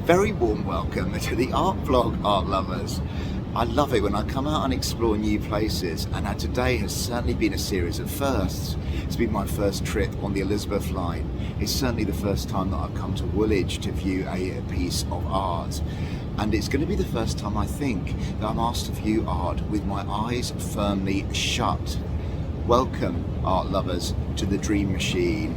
Very warm welcome to the art vlog, art lovers. I love it when I come out and explore new places, and today has certainly been a series of firsts. It's been my first trip on the Elizabeth line. It's certainly the first time that I've come to Woolwich to view a piece of art. And it's going to be the first time, I think, that I'm asked to view art with my eyes firmly shut. Welcome, art lovers, to the Dream Machine.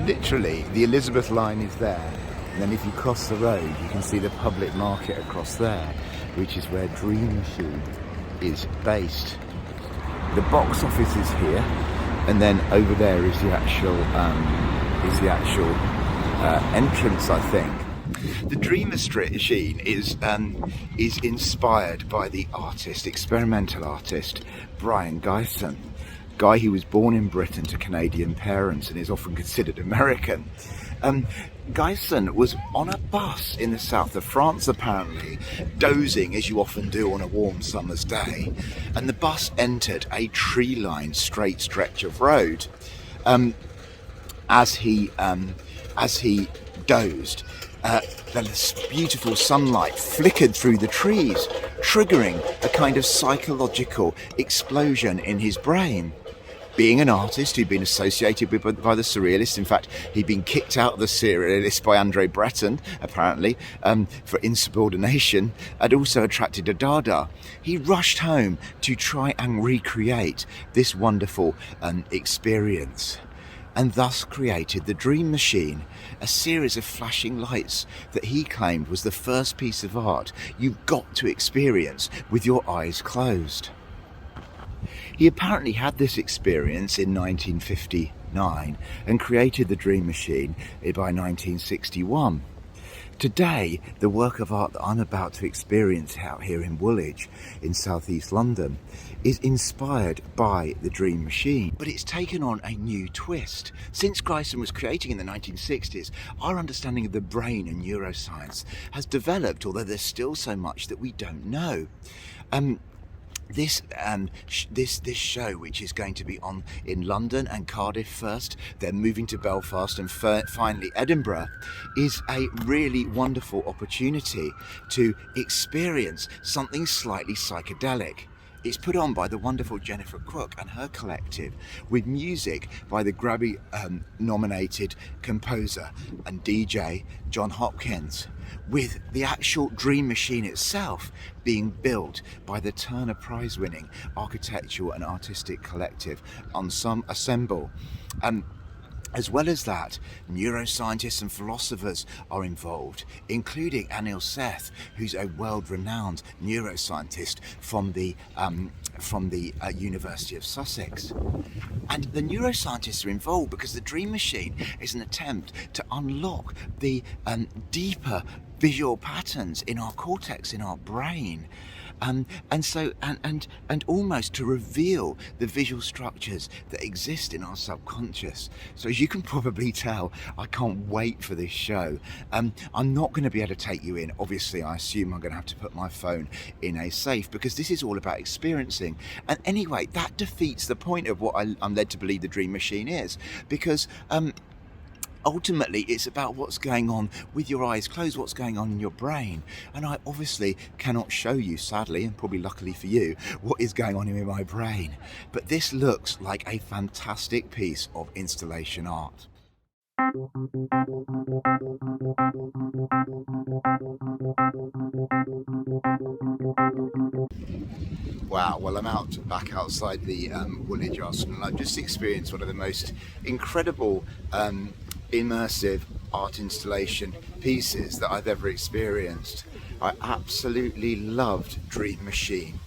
Literally, the Elizabeth line is there, and then if you cross the road, you can see the public market across there, which is where Dream Machine is based. The box office is here, and then over there is the actual entrance, I think. The Dream Machine is inspired by the experimental artist Brian Gyson. Guy who was born in Britain to Canadian parents and is often considered American. Gyson was on a bus in the south of France, apparently, dozing as you often do on a warm summer's day, and the bus entered a tree-lined straight stretch of road. As he dozed, the beautiful sunlight flickered through the trees, triggering a kind of psychological explosion in his brain. Being an artist who'd been associated with by the Surrealists, in fact, he'd been kicked out of the Surrealists by Andre Breton, apparently, for insubordination, had also attracted a Dada. He rushed home to try and recreate this wonderful experience, and thus created the Dream Machine, a series of flashing lights that he claimed was the first piece of art you've got to experience with your eyes closed. He apparently had this experience in 1959 and created the Dream Machine by 1961. Today, the work of art that I'm about to experience out here in Woolwich, in southeast London, is inspired by the Dream Machine, but it's taken on a new twist. Since Gyson was creating in the 1960s, our understanding of the brain and neuroscience has developed, although there's still so much that we don't know. This show, which is going to be on in London and Cardiff first, then moving to Belfast and finally Edinburgh, is a really wonderful opportunity to experience something slightly psychedelic. It's put on by the wonderful Jennifer Cook and her collective, with music by the Grammy-nominated composer and DJ John Hopkins, with the actual Dream Machine itself being built by the Turner Prize-winning architectural and artistic collective Ensemble. As well as that, neuroscientists and philosophers are involved, including Anil Seth, who's a world-renowned neuroscientist from the University of Sussex. And the neuroscientists are involved because the Dream Machine is an attempt to unlock the deeper visual patterns in our cortex, in our brain. And almost to reveal the visual structures that exist in our subconscious. So as you can probably tell, I can't wait for this show. I'm not going to be able to take you in. Obviously, I assume I'm going to have to put my phone in a safe, because this is all about experiencing. And anyway, that defeats the point of what I'm led to believe the Dream Machine is, because ultimately, it's about what's going on with your eyes closed, what's going on in your brain. And I obviously cannot show you, sadly, and probably luckily for you, what is going on in my brain. But this looks like a fantastic piece of installation art. Wow, well, I'm back outside the Woolwich Arsenal, and I've just experienced one of the most incredible immersive art installation pieces that I've ever experienced. I absolutely loved Dream Machine.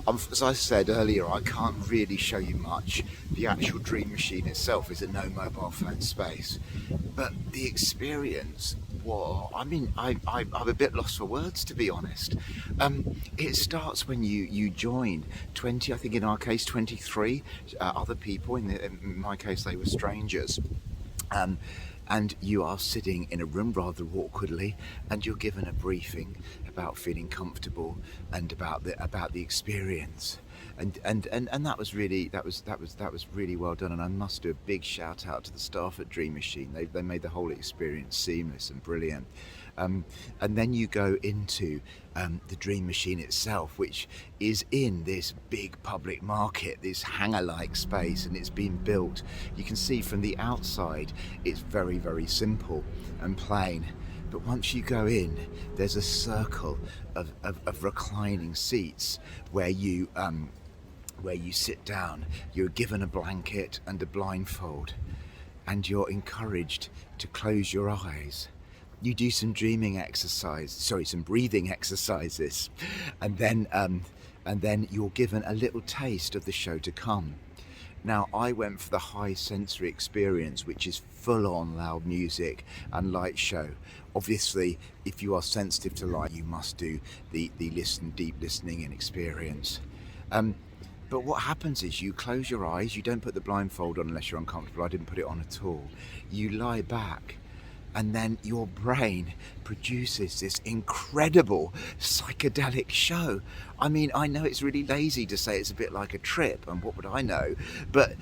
As I said earlier, I can't really show you much. The actual Dream Machine itself is a no mobile phone space, but the experience, well, I mean, I'm a bit lost for words, to be honest. It starts when you join 20, I think in our case 23 other people. In my case, they were strangers. Um, and you are sitting in a room rather awkwardly, and you're given a briefing about feeling comfortable and about the experience. And that was really well done, and I must do a big shout out to the staff at Dream Machine. They made the whole experience seamless and brilliant. And then you go into the Dream Machine itself, which is in this big public market, this hangar-like space, and it's been built. You can see from the outside it's very, very simple and plain. But once you go in, there's a circle of reclining seats where you sit down. You're given a blanket and a blindfold, and you're encouraged to close your eyes. You do some breathing exercises, and then you're given a little taste of the show to come. Now, I went for the high sensory experience, which is full-on loud music and light show. Obviously, if you are sensitive to light, you must do the deep listening and experience. But what happens is you close your eyes. You don't put the blindfold on unless you're uncomfortable. I didn't put it on at all. You lie back, and then your brain produces this incredible psychedelic show. I mean, I know it's really lazy to say it's a bit like a trip, and what would I know? But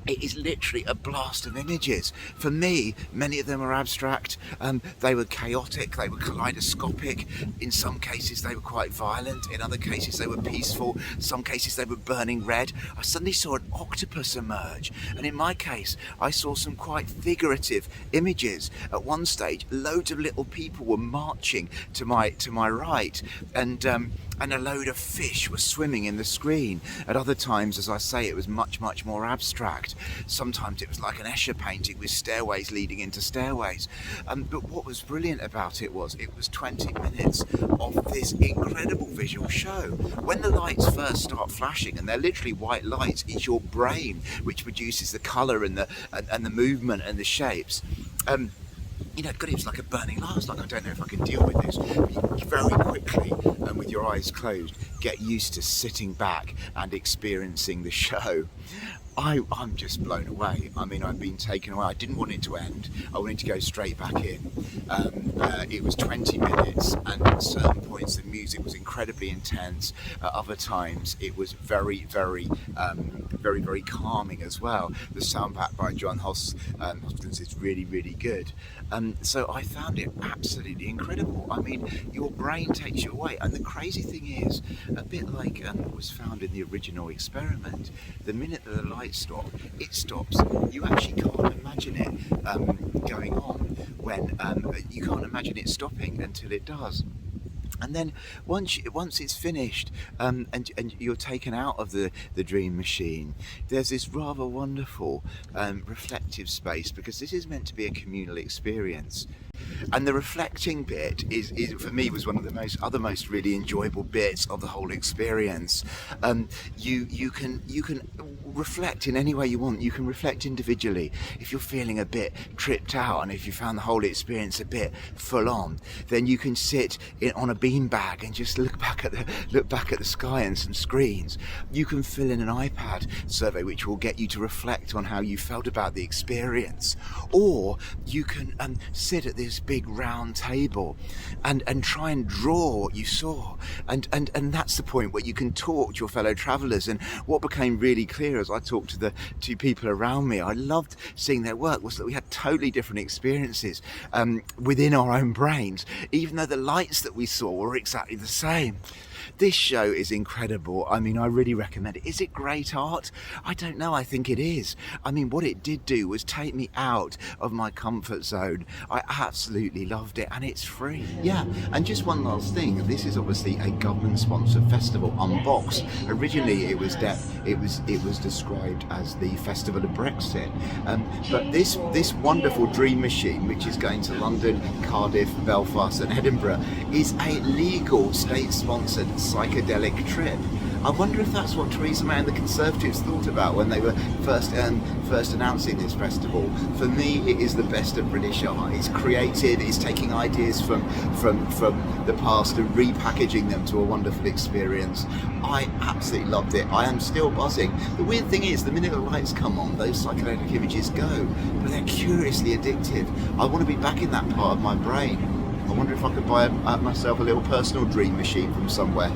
it is literally a blast of images. For me, many of them are abstract. They were chaotic, they were kaleidoscopic. In some cases, they were quite violent. In other cases, they were peaceful. In some cases, they were burning red. I suddenly saw an octopus emerge. And in my case, I saw some quite figurative images. At one stage, loads of little people were marching to my right. And a load of fish were swimming in the screen. At other times, as I say, it was much, much more abstract. Sometimes it was like an Escher painting with stairways leading into stairways. But what was brilliant about it was 20 minutes of this incredible visual show. When the lights first start flashing, and they're literally white lights, it's your brain which produces the colour and the movement and the shapes. God, it was like a burning last. Like, I don't know if I can deal with this. You very quickly, and with your eyes closed, get used to sitting back and experiencing the show. I'm just blown away. I mean, I've been taken away. I didn't want it to end. I wanted to go straight back in. It was 20 minutes, and at certain points the music was incredibly intense. At other times it was very, very, very, very calming as well. The sound back by John Hoskins is really, really good. So I found it absolutely incredible. I mean, your brain takes you away. And the crazy thing is, a bit like what was found in the original experiment, the minute that the lights stop, it stops. You actually can't imagine it going on when you can't imagine it stopping until it does. And then once it's finished and you're taken out of the Dream Machine, there's this rather wonderful reflective space, because this is meant to be a communal experience. And the reflecting bit is for me was one of the other most really enjoyable bits of the whole experience. You can reflect in any way you want. You can reflect individually if you're feeling a bit tripped out, and if you found the whole experience a bit full on, then you can sit on a beanbag and just look back at the sky and some screens. You can fill in an iPad survey which will get you to reflect on how you felt about the experience, or you can sit at this big round table and try and draw what you saw, and that's the point where you can talk to your fellow travellers. And what became really clear as I talked to the two people around me, I loved seeing their work, was that we had totally different experiences within our own brains, even though the lights that we saw were exactly the same. This show is incredible. I mean, I really recommend it. Is it great art? I don't know. I think it is. I mean, what it did do was take me out of my comfort zone. I absolutely loved it, and it's free. Yeah, and just one last thing. This is obviously a government-sponsored festival. Unbox. Originally, it was described as the Festival of Brexit, but this wonderful Dream Machine, which is going to London, Cardiff, Belfast, and Edinburgh, is a legal state-sponsored psychedelic trip. I wonder if that's what Theresa May and the Conservatives thought about when they were first announcing this festival. For me, it is the best of British art. It's creative, it's taking ideas from the past and repackaging them to a wonderful experience. I absolutely loved it. I am still buzzing. The weird thing is, the minute the lights come on, those psychedelic images go, but they're curiously addictive. I want to be back in that part of my brain. I wonder if I could buy myself a little personal dream machine from somewhere.